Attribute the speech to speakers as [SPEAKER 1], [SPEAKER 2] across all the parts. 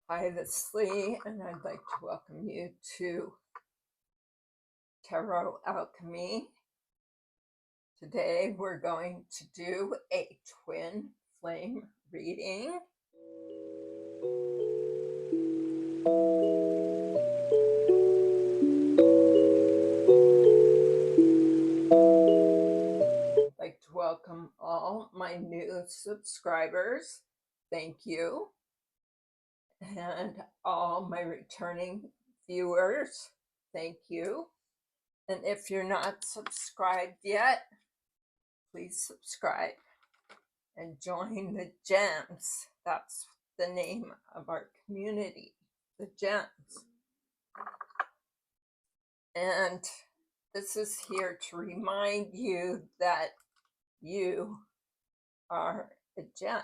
[SPEAKER 1] Hi, this is Leigh, and I'd like to welcome you to Tarot Alchemy. Today we're going to do a twin flame reading. I'd like to welcome all my new subscribers. Thank you. And all my returning viewers. Thank you. And if you're not subscribed yet, please subscribe and join the gems. That's the name of our community, the gems. And this is here to remind you that you are a gem.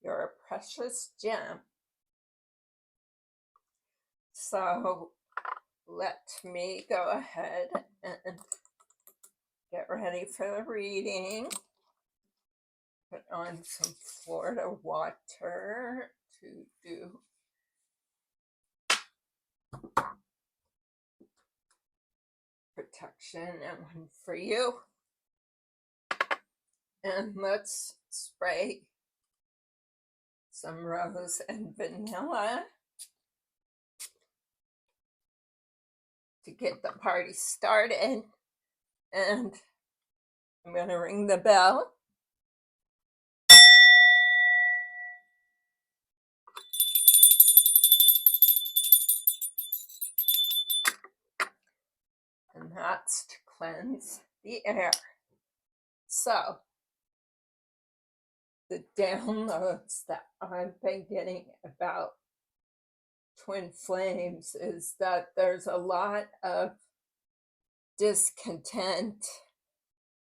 [SPEAKER 1] You're a precious gem. So let me go ahead and get ready for the reading. Put on some Florida water to do protection and one for you. And let's spray some rose and vanilla to get the party started. And I'm going to ring the bell. And that's to cleanse the air. So, the downloads that I've been getting about twin flames is that there's a lot of discontent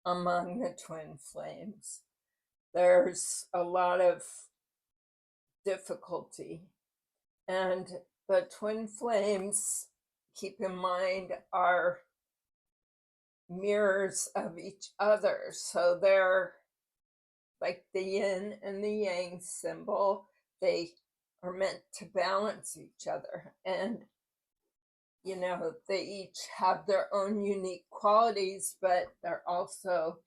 [SPEAKER 1] among the twin flames. There's a lot of difficulty. And the twin flames, keep in mind, are mirrors of each other. So they're like the yin and the yang symbol. They are meant to balance each other. And, you know, they each have their own unique qualities, but they're also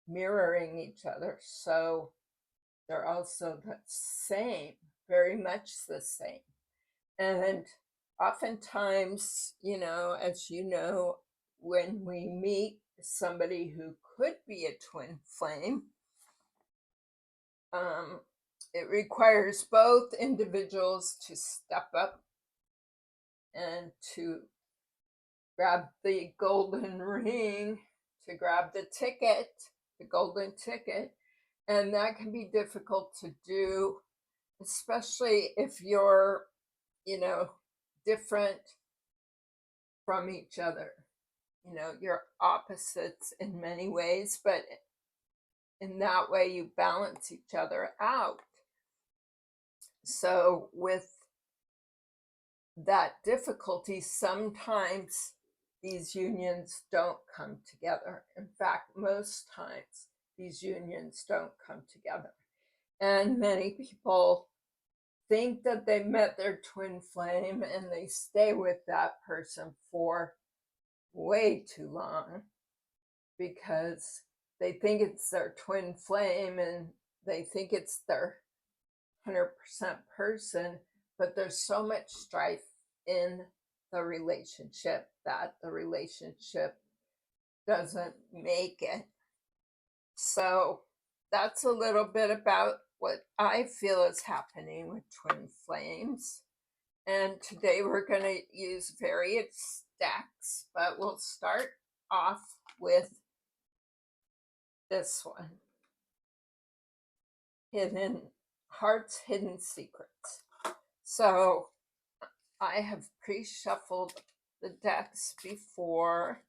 [SPEAKER 1] mirroring each other. So they're also the same, very much the same. And oftentimes, you know, as you know, when we meet somebody who could be a twin flame, it requires both individuals to step up and to grab the golden ring, to grab the ticket, the golden ticket. And that can be difficult to do, especially if you're, you know, different from each other. You know, you're opposites in many ways, but in that way you balance each other out. So with that difficulty, sometimes these unions don't come together. In fact, most times these unions don't come together. And many people think that they met their twin flame and they stay with that person for way too long because they think it's their twin flame and they think it's their 100% person, but there's so much strife in the relationship that the relationship doesn't make it. So that's a little bit about what I feel is happening with twin flames. And today we're going to use various stacks, but we'll start off with this one. Heart's Hidden Secrets. So I have pre-shuffled the decks before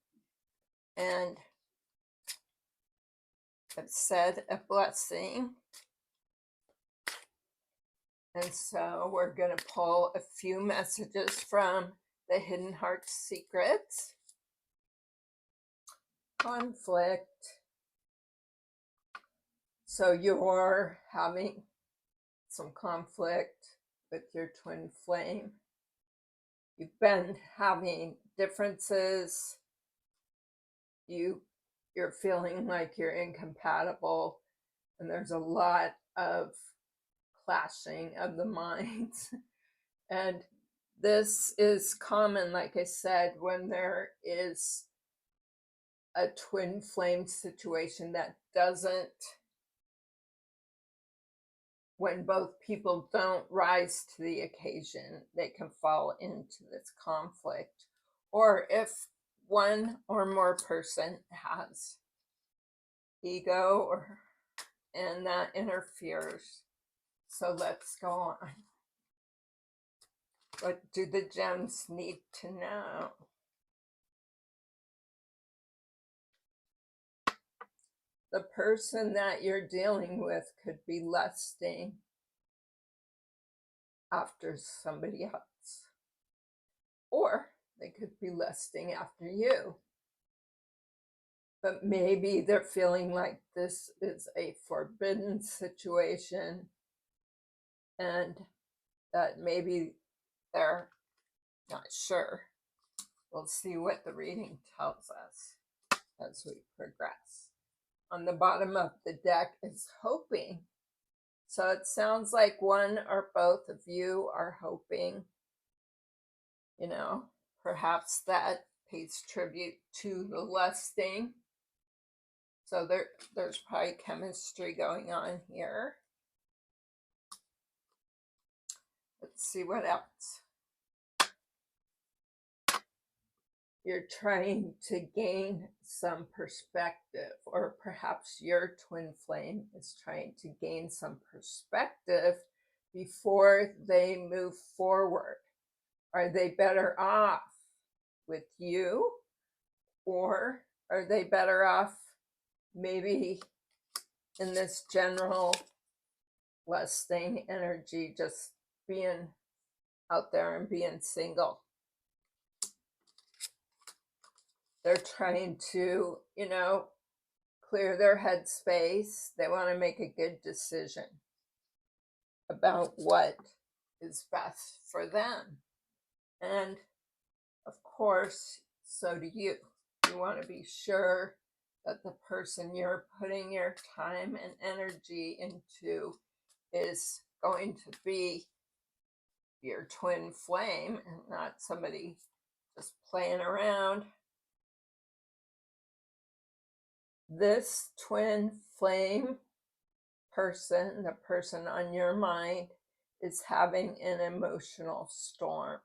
[SPEAKER 1] and I've said a blessing. And so we're going to pull a few messages from the Hidden Heart Secrets. Conflict. So you're having some conflict with your twin flame. You've been having differences. You're feeling like you're incompatible, and there's a lot of clashing of the minds. And this is common, like I said, when there is a twin flame situation that doesn't, when both people don't rise to the occasion, they can fall into this conflict. Or if one or more person has ego and that interferes. So let's go on. What do the gems need to know? The person that you're dealing with could be lusting after somebody else, or they could be lusting after you. But maybe they're feeling like this is a forbidden situation, and that maybe they're not sure. We'll see what the reading tells us as we progress. On the bottom of the deck is hoping. So it sounds like one or both of you are hoping, perhaps that pays tribute to the lusting. So there's probably chemistry going on here. Let's see what else. You're trying to gain some perspective, or perhaps your twin flame is trying to gain some perspective before they move forward. Are they better off with you, or are they better off maybe in this general lusting energy, just being out there and being single? They're trying to, clear their headspace. They want to make a good decision about what is best for them. And of course, so do you. You want to be sure that the person you're putting your time and energy into is going to be your twin flame and not somebody just playing around. This twin flame person, the person on your mind, is having an emotional storm.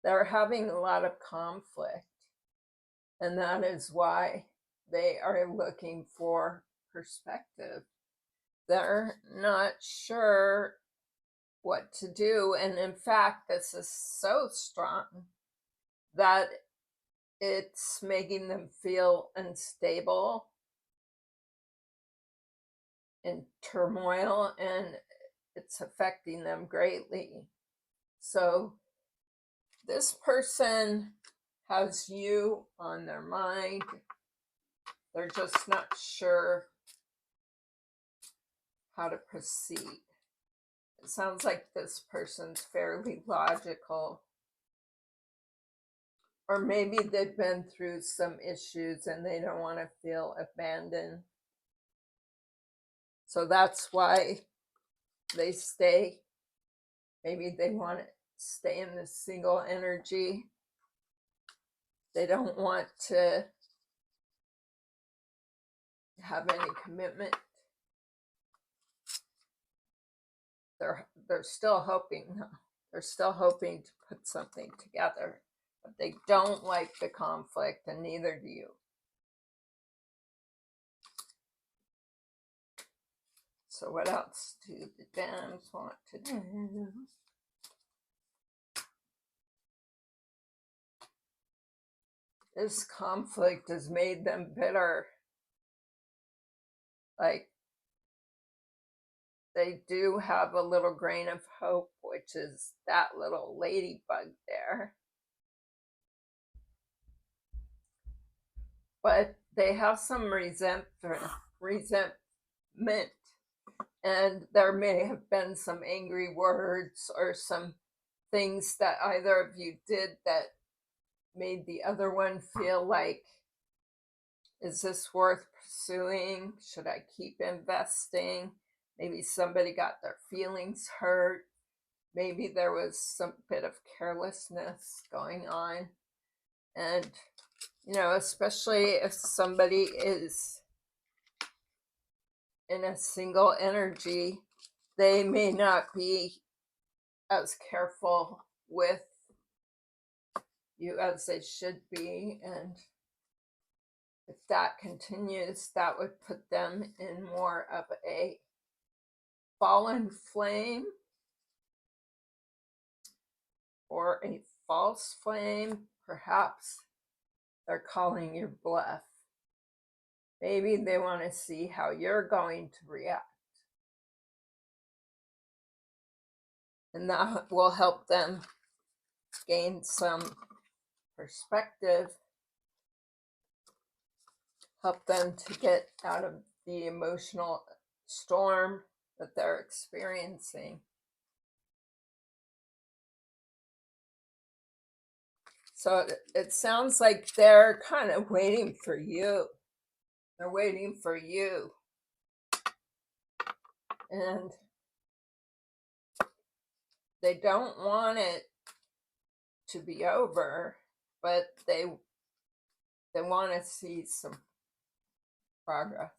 [SPEAKER 1] They're having a lot of conflict, and that is why they are looking for perspective. They're not sure what to do, and in fact, this is so strong that it's making them feel unstable, in turmoil, and it's affecting them greatly. So this person has you on their mind. They're just not sure how to proceed. It sounds like this person's fairly logical, or maybe they've been through some issues and they don't want to feel abandoned. So that's why they stay. Maybe they want to stay in this single energy. They don't want to have any commitment. They're still hoping. They're still hoping to put something together, but they don't like the conflict, and neither do you. So what else do the gems want to do? This conflict has made them bitter. Like, they do have a little grain of hope, which is that little ladybug there. But they have some resentment And there may have been some angry words or some things that either of you did that made the other one feel like, is this worth pursuing? Should I keep investing? Maybe somebody got their feelings hurt. Maybe there was some bit of carelessness going on. And, especially if somebody is in a single energy, they may not be as careful with you as they should be. And if that continues, that would put them in more of a fallen flame or a false flame. Perhaps they're calling your bluff. Maybe they want to see how you're going to react. And that will help them gain some perspective, help them to get out of the emotional storm that they're experiencing. So it sounds like they're kind of waiting for you. They're waiting for you. And they don't want it to be over, but they want to see some progress.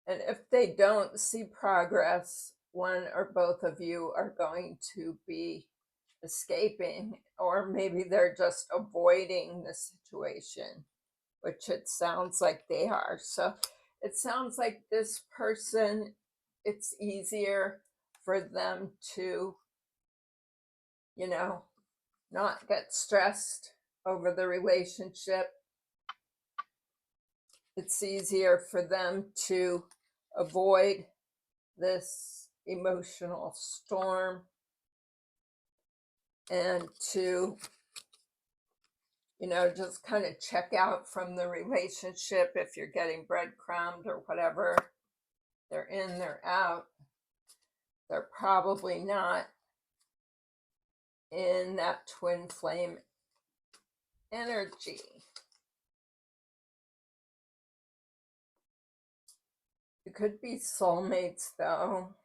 [SPEAKER 1] And if they don't see progress, one or both of you are going to be escaping, or maybe they're just avoiding the situation, which it sounds like they are. So it sounds like this person, it's easier for them to, not get stressed over the relationship. It's easier for them to avoid this emotional storm and to, just kind of check out from the relationship. If you're getting breadcrumbed or whatever, they're in, they're out. They're probably not in that twin flame energy. You could be soulmates, though,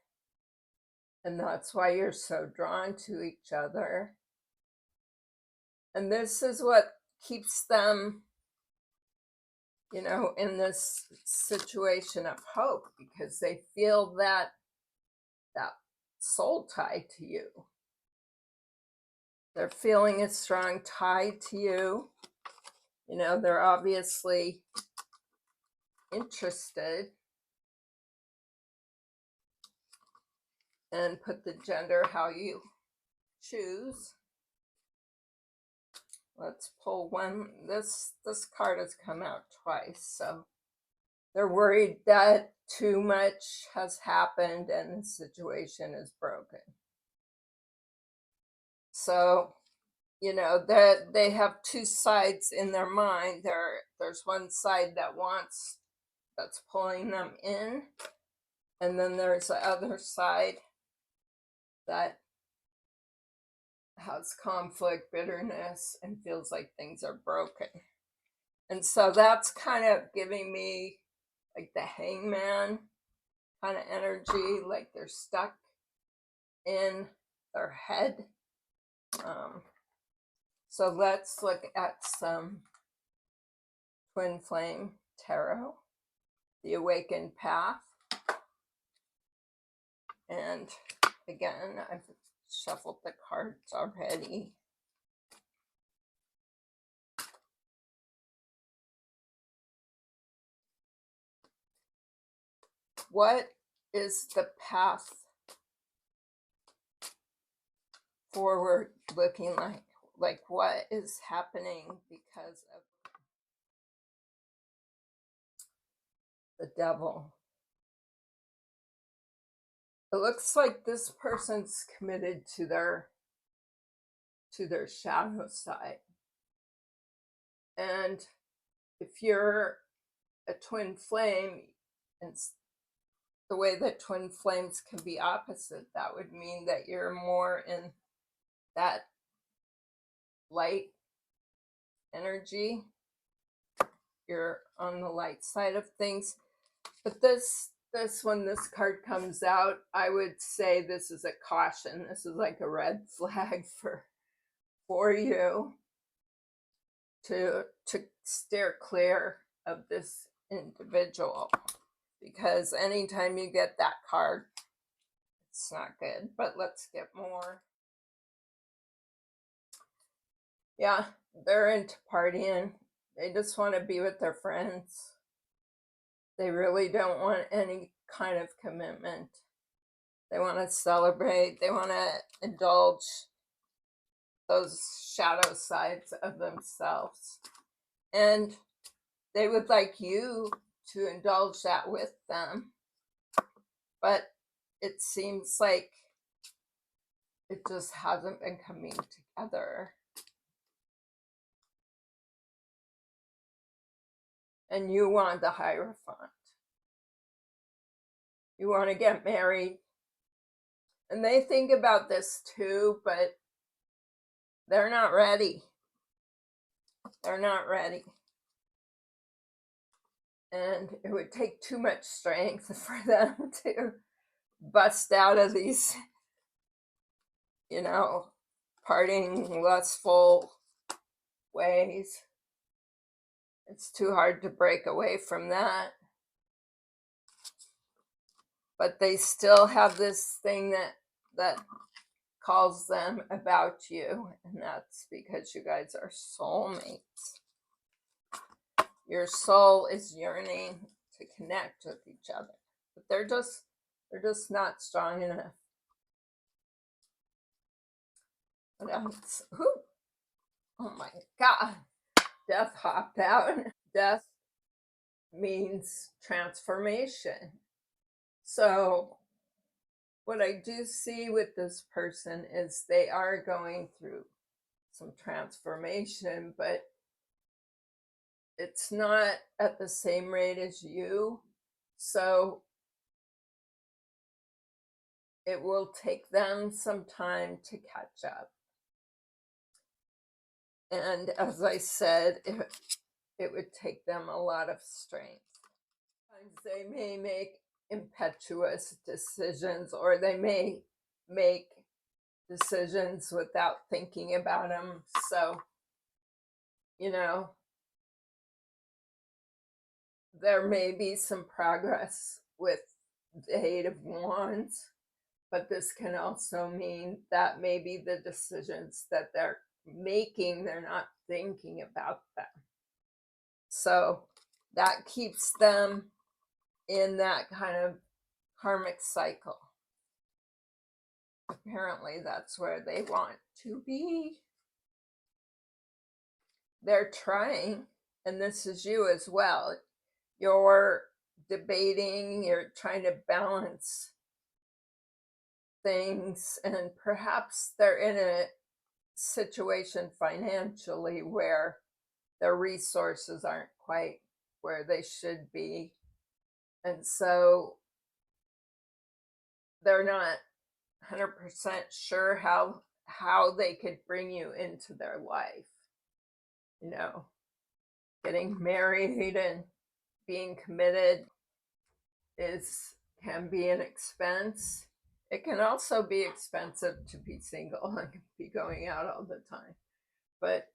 [SPEAKER 1] and that's why you're so drawn to each other. And this is what keeps them, in this situation of hope, because they feel that soul tie to you. They're feeling a strong tie to you. They're obviously interested. And put the gender how you choose. Let's pull one. This card has come out twice, so they're worried that too much has happened and the situation is broken. So, that they have two sides in their mind. There's one side that's pulling them in, and then there's the other side that has conflict, bitterness, and feels like things are broken. And so that's kind of giving me like the hangman kind of energy, like they're stuck in their head. So let's look at some Twin Flame Tarot, the Awakened Path. And again, I've shuffled the cards already. What is the path forward looking like? Like, what is happening because of the Devil? It looks like this person's committed to their shadow side. And if you're a twin flame, and the way that twin flames can be opposite, that would mean that you're more in that light energy. You're on the light side of things. But when this card comes out, I would say this is a caution. This is like a red flag for you to steer clear of this individual, because anytime you get that card, it's not good. But let's get more. Yeah, they're into partying. They just want to be with their friends. They really don't want any kind of commitment. They want to celebrate. They want to indulge those shadow sides of themselves. And they would like you to indulge that with them. But it seems like it just hasn't been coming together. And you want the Hierophant. You want to get married. And they think about this too, but they're not ready. They're not ready. And it would take too much strength for them to bust out of these, partying, lustful ways. It's too hard to break away from that. But they still have this thing that calls them about you, and that's because you guys are soulmates. Your soul is yearning to connect with each other, but they're just not strong enough. What else? Ooh. Oh my God. Death hopped out. Death means transformation. So what I do see with this person is they are going through some transformation, but it's not at the same rate as you. So it will take them some time to catch up. And as I said, it would take them a lot of strength. Sometimes they may make impetuous decisions, or they may make decisions without thinking about them. So, there may be some progress with the Eight of Wands, but this can also mean that maybe the decisions that they're making, they're not thinking about them. So that keeps them in that kind of karmic cycle. Apparently that's where they want to be. They're trying, and this is you as well. You're debating, you're trying to balance things, and perhaps they're in a situation financially where their resources aren't quite where they should be, and so they're not 100% sure how they could bring you into their life. Getting married and being committed can be an expense. It can also be expensive to be single and be going out all the time. But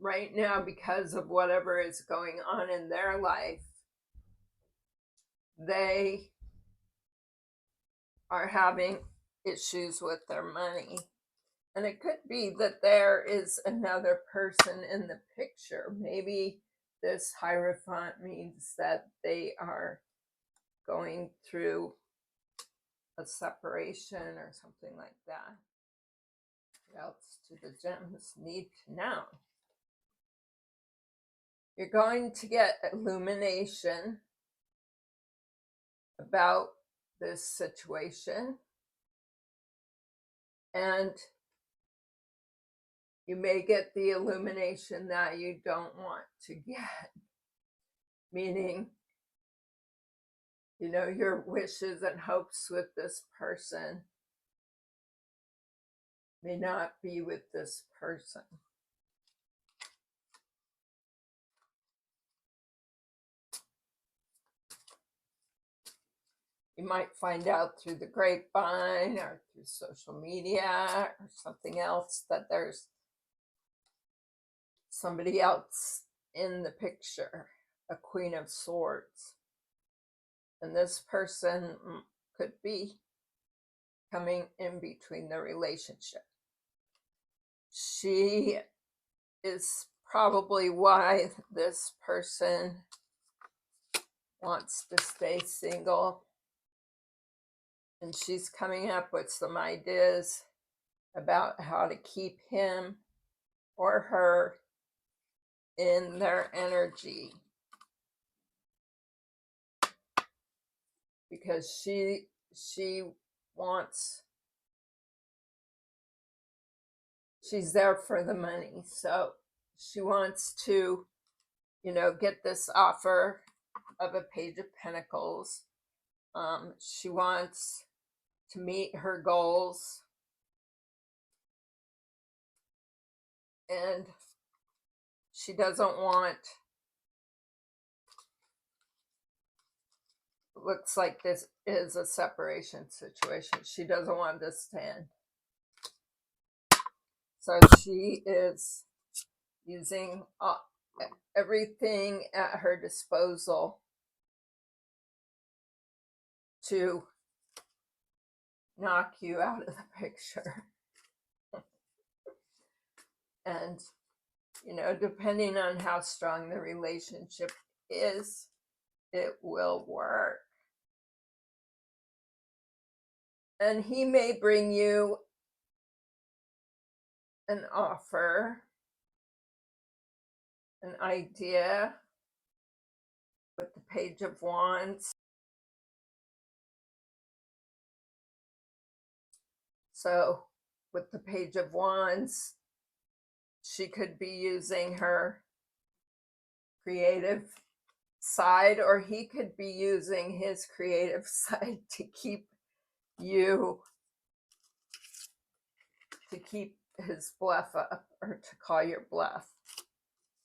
[SPEAKER 1] right now, because of whatever is going on in their life, they are having issues with their money. And it could be that there is another person in the picture. Maybe this Hierophant means that they are going through a separation or something like that. What else do the gems need to know? You're going to get illumination about this situation, and you may get the illumination that you don't want to get. meaning, you know, your wishes and hopes with this person may not be with this person. You might find out through the grapevine or through social media or something else that there's somebody else in the picture, a Queen of Swords. And this person could be coming in between the relationship. She is probably why this person wants to stay single. And she's coming up with some ideas about how to keep him or her in their energy. Because she wants, she's there for the money. So she wants to, you know, get this offer of a Page of Pentacles. She wants to meet her goals. And she doesn't want, looks like this is a separation situation. She doesn't want this to end. So she is using everything at her disposal to knock you out of the picture. And, you know, depending on how strong the relationship is, it will work. And he may bring you an offer, an idea with the Page of Wands. So with the Page of Wands, she could be using her creative side, or he could be using his creative side to keep you, to keep his bluff up, or to call your bluff.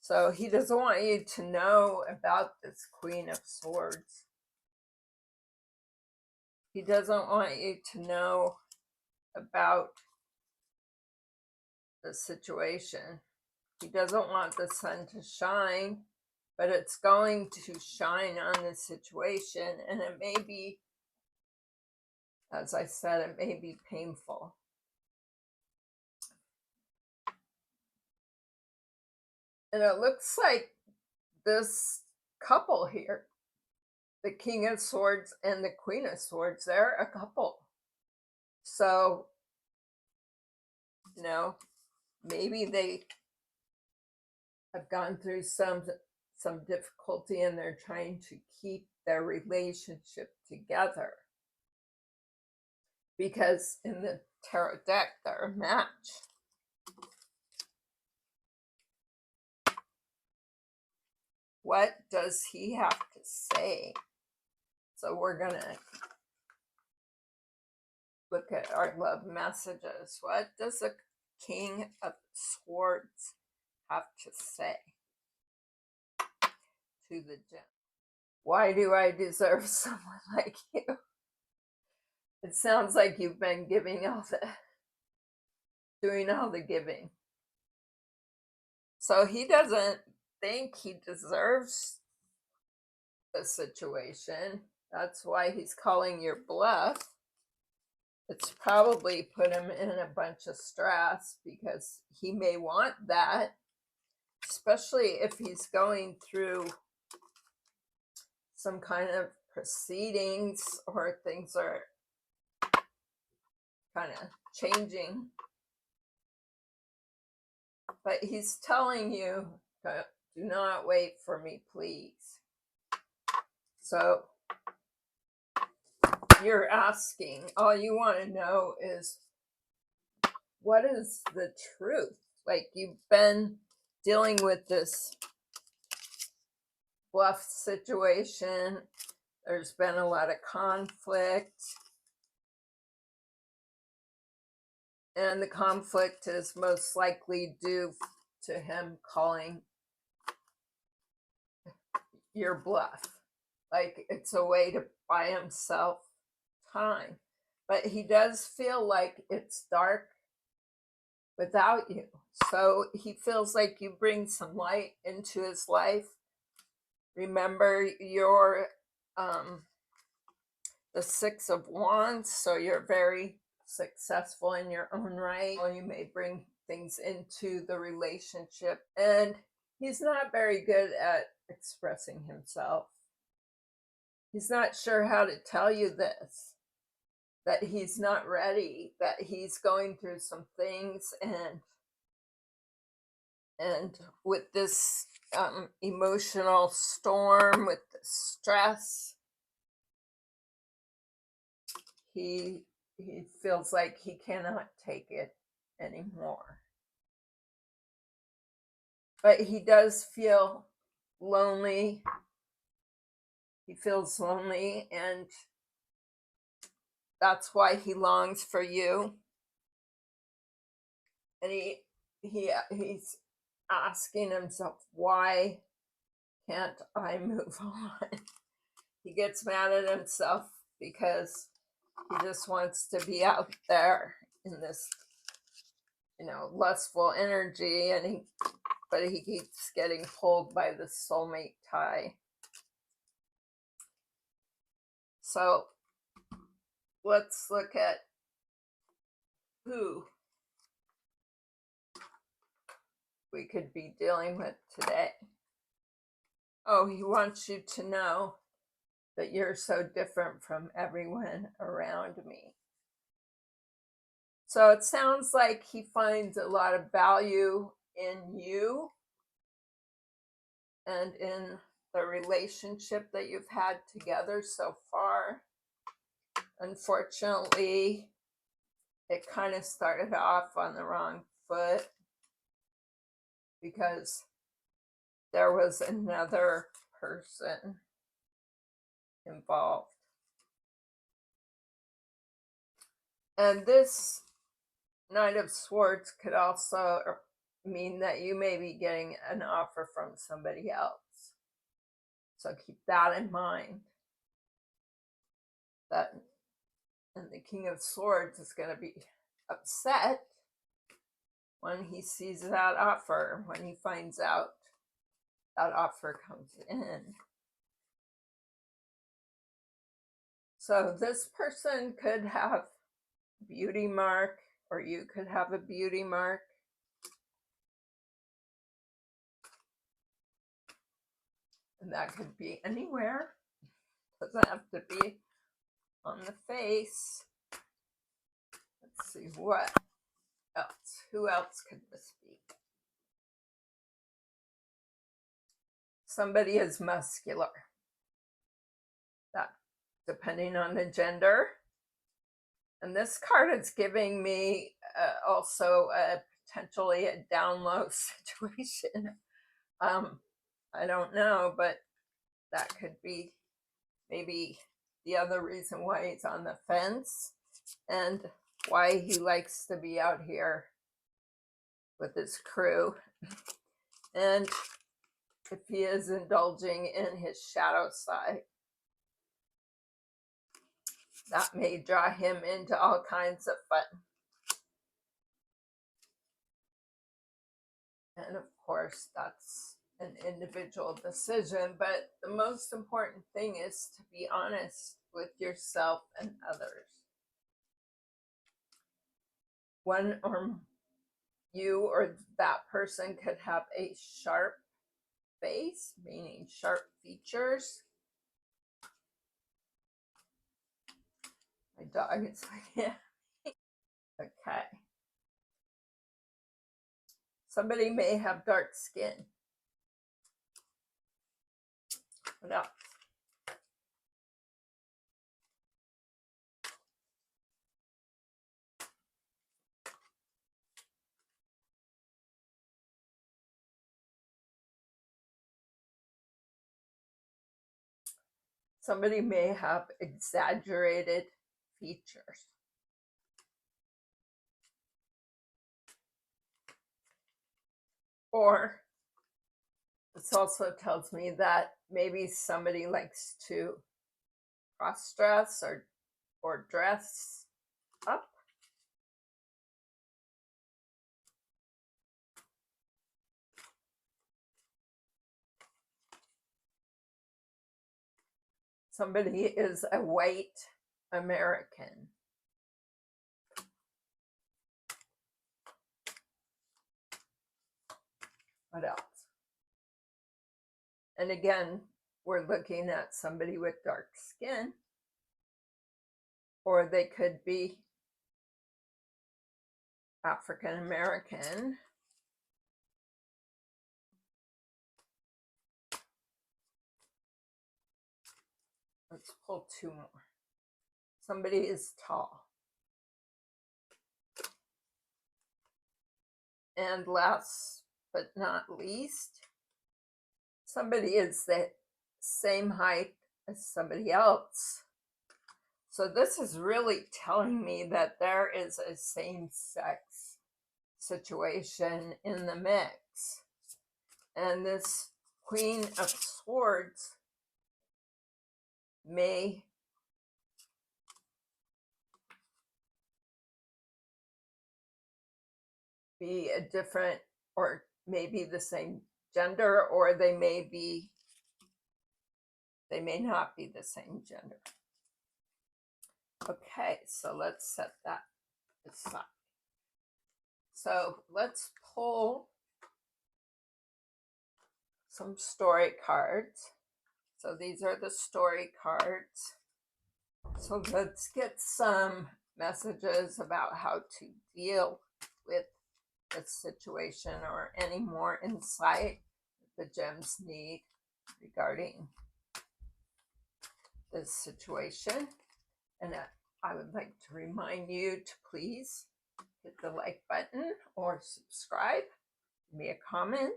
[SPEAKER 1] So he doesn't want you to know about this Queen of Swords. He doesn't want you to know about the situation. He doesn't want the sun to shine, but it's going to shine on the situation, and it may be, as I said, it may be painful. And it looks like this couple here, the King of Swords and the Queen of Swords, they're a couple. So, you know, maybe they have gone through some difficulty and they're trying to keep their relationship together. Because in the tarot deck, they're a match. What does he have to say? So we're going to look at our love messages. What does the King of Swords have to say to the gem? Why do I deserve someone like you? It sounds like you've been giving all the, doing all the giving. So he doesn't think he deserves the situation. That's why he's calling your bluff. It's probably put him in a bunch of stress because he may want that, especially if he's going through some kind of proceedings or things are kind of changing. But he's telling you, do not wait for me, please. So you're asking, all you want to know is, what is the truth? Like, you've been dealing with this bluff situation. There's been a lot of conflict. And the conflict is most likely due to him calling your bluff. Like it's a way to buy himself time. But he does feel like it's dark without you. So he feels like you bring some light into his life. Remember, you're the Six of Wands, so you're very successful in your own right. You may bring things into the relationship, and he's not very good at expressing himself. He's not sure how to tell you this, that he's not ready, that he's going through some things, and with this emotional storm, with the stress, he feels like he cannot take it anymore. But he does feel lonely. He feels lonely, and that's why he longs for you. And he's asking himself, why can't I move on? He gets mad at himself because he just wants to be out there in this, lustful energy, but he keeps getting pulled by the soulmate tie. So let's look at who we could be dealing with today. Oh, he wants you to know that you're so different from everyone around me. So it sounds like he finds a lot of value in you and in the relationship that you've had together so far. Unfortunately, it kind of started off on the wrong foot because there was another person involved. And this Knight of Swords could also mean that you may be getting an offer from somebody else. So keep that in mind. And the King of Swords is going to be upset when he sees that offer, when he finds out that offer comes in. So this person could have a beauty mark, or you could have a beauty mark. And that could be anywhere. Doesn't have to be on the face. Let's see, what else? Who else could this be? Somebody is muscular. That, depending on the gender. And this card is giving me also potentially a down low situation. I don't know, but that could be maybe the other reason why he's on the fence and why he likes to be out here with his crew. And if he is indulging in his shadow side, that may draw him into all kinds of fun. And of course, that's an individual decision, but the most important thing is to be honest with yourself and others. One or you or that person could have a sharp face, meaning sharp features. My dog is like, yeah. Okay. Somebody may have dark skin. What else? Somebody may have exaggerated features. Or this also tells me that maybe somebody likes to cross-dress or dress up. Somebody is a white American. What else? And again, we're looking at somebody with dark skin, or they could be African American. Let's pull two more. Somebody is tall. And last but not least, somebody is the same height as somebody else. So this is really telling me that there is a same-sex situation in the mix. And this Queen of Swords may be a different, or maybe the same gender, or they may not be the same gender. Okay, so let's set that aside. So let's pull some story cards. So these are the story cards. So let's get some messages about how to deal with this situation, or any more insight the gems need regarding this situation. And I would like to remind you to please hit the like button or subscribe, give me a comment.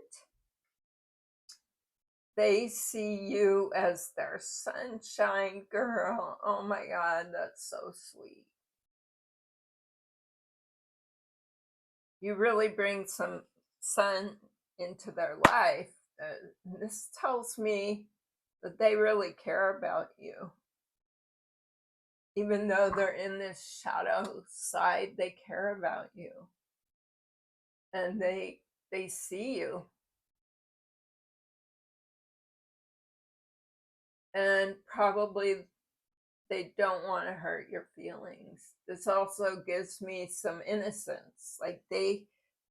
[SPEAKER 1] They see you as their sunshine girl. Oh my God, that's so sweet. You really bring some sun into their life. This tells me that they really care about you. Even though they're in this shadow side, they care about you. And they see you. And probably they don't want to hurt your feelings. This also gives me some innocence. Like they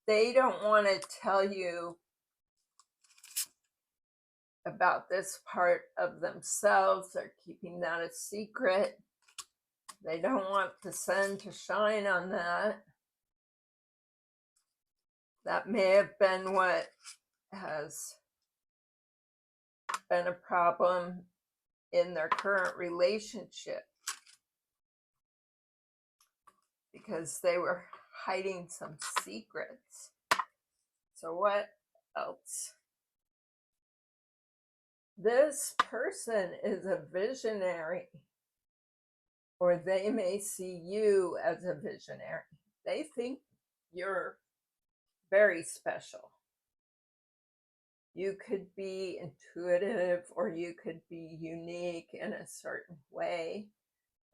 [SPEAKER 1] don't want to tell you about this part of themselves. They're keeping that a secret. They don't want the sun to shine on that. That may have been what has been a problem in their current relationship, because they were hiding some secrets. So what else? This person is a visionary, or they may see you as a visionary. They think you're very special. You could be intuitive, or you could be unique in a certain way,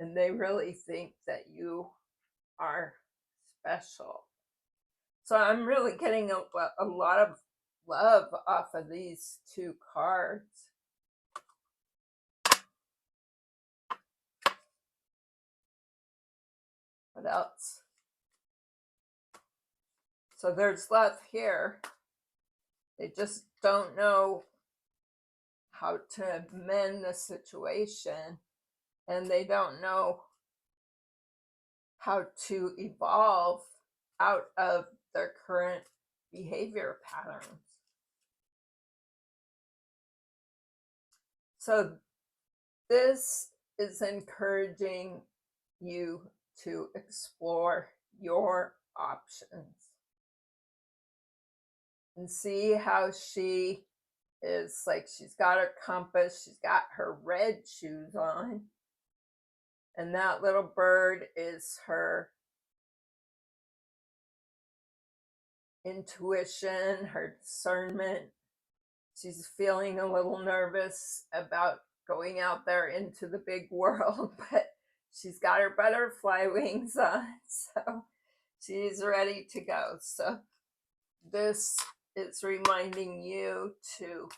[SPEAKER 1] and they really think that you are special. So I'm really getting a lot of love off of these two cards. What else? So there's love here. They just don't know how to mend the situation, and they don't know how to evolve out of their current behavior patterns. So this is encouraging you to explore your options and see how she is like she's got her compass, she's got her red shoes on, and that little bird is her intuition, her discernment. She's feeling a little nervous about going out there into the big world, but she's got her butterfly wings on, so she's ready to go. So this is reminding you to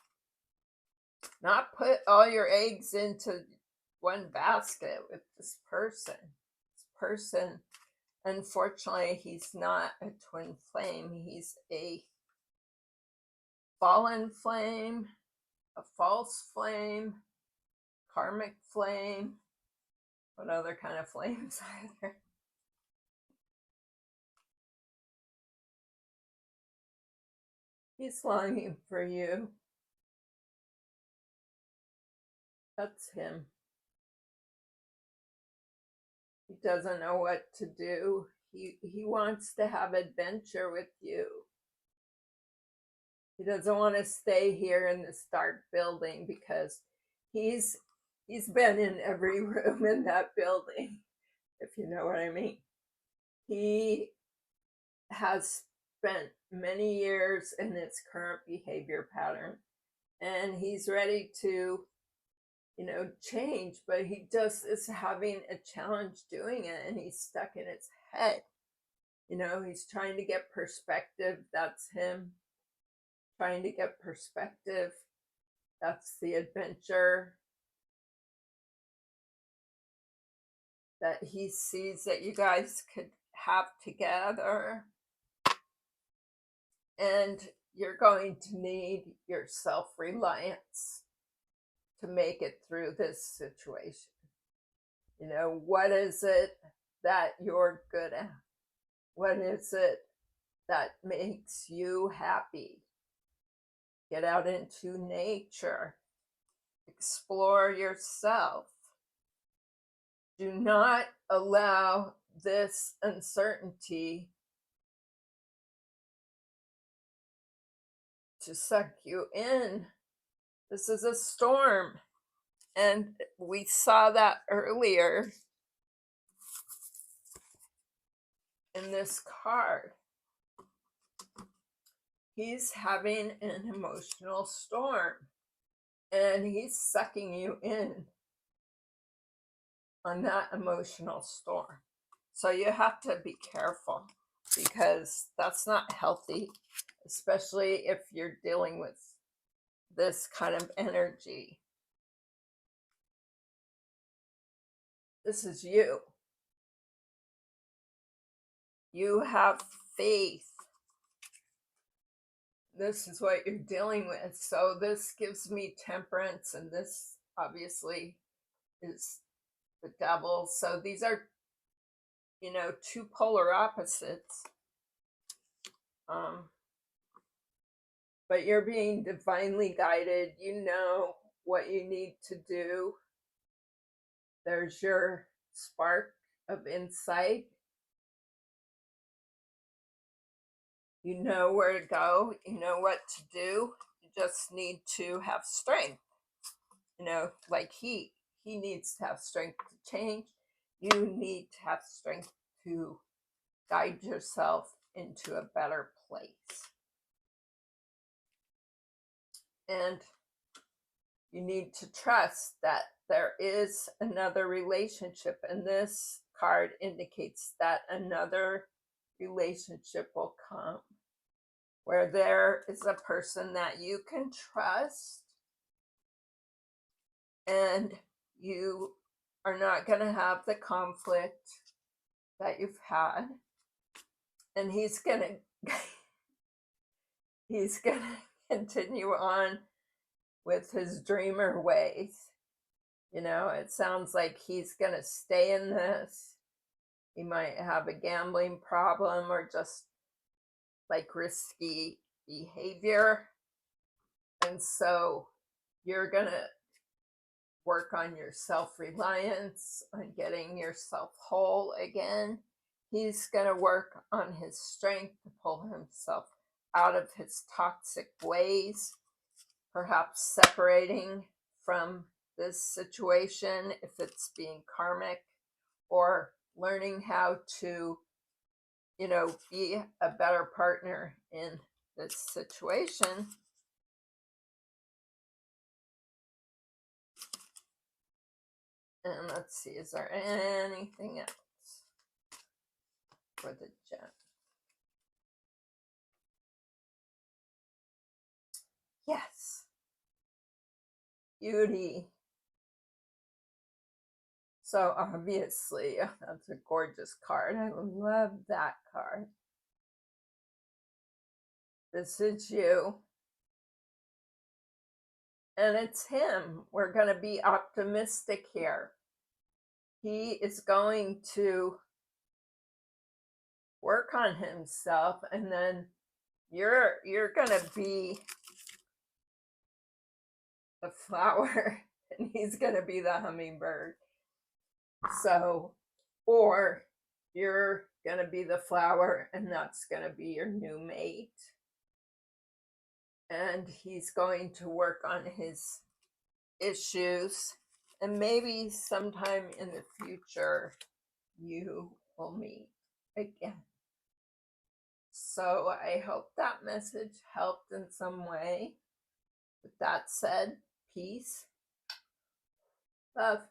[SPEAKER 1] not put all your eggs into one basket with this person. This person, unfortunately, he's not a twin flame. He's a fallen flame, a false flame, karmic flame. What other kind of flames are there? He's longing for you. That's him. He doesn't know what to do. He wants to have adventure with you. He doesn't want to stay here in this dark building because he's been in every room in that building, if you know what I mean. He has spent many years in its current behavior pattern, and he's ready to, change, but he just is having a challenge doing it, and he's stuck in his head. He's trying to get perspective. That's him. Trying to get perspective. That's the adventure that he sees that you guys could have together. And you're going to need your self-reliance to make it through this situation. What is it that you're good at? What is it that makes you happy? Get out into nature. Explore yourself. Do not allow this uncertainty to suck you in. This is a storm. And we saw that earlier in this card. He's having an emotional storm, and he's sucking you in on that emotional storm. So you have to be careful, because that's not healthy, especially if you're dealing with this kind of energy. This is you. You have faith. This is what you're dealing with. So this gives me temperance, and this obviously is the devil. So these are, two polar opposites. But you're being divinely guided. You know what you need to do. There's your spark of insight. You know where to go. You know what to do. You just need to have strength. Like he needs to have strength to change. You need to have strength to guide yourself into a better place. And you need to trust that there is another relationship. And this card indicates that another relationship will come, where there is a person that you can trust, and you are not going to have the conflict that you've had. And he's going to continue on with his dreamer ways. It sounds like he's going to stay in this. He might have a gambling problem or just like risky behavior. And so you're going to work on your self-reliance, on getting yourself whole again. He's going to work on his strength to pull himself out of his toxic ways. perhaps separating from this situation if it's being karmic, or learning how to, be a better partner in this situation. And let's see, is there anything else for the gem? Yes. Beauty. So obviously, that's a gorgeous card. I love that card. This is you. And it's him. We're going to be optimistic here. He is going to work on himself, and then you're going to be the flower and he's going to be the hummingbird. So, or you're going to be the flower and that's going to be your new mate. And he's going to work on his issues, and maybe sometime in the future you will meet again. So I hope that message helped in some way. With that said, peace, love.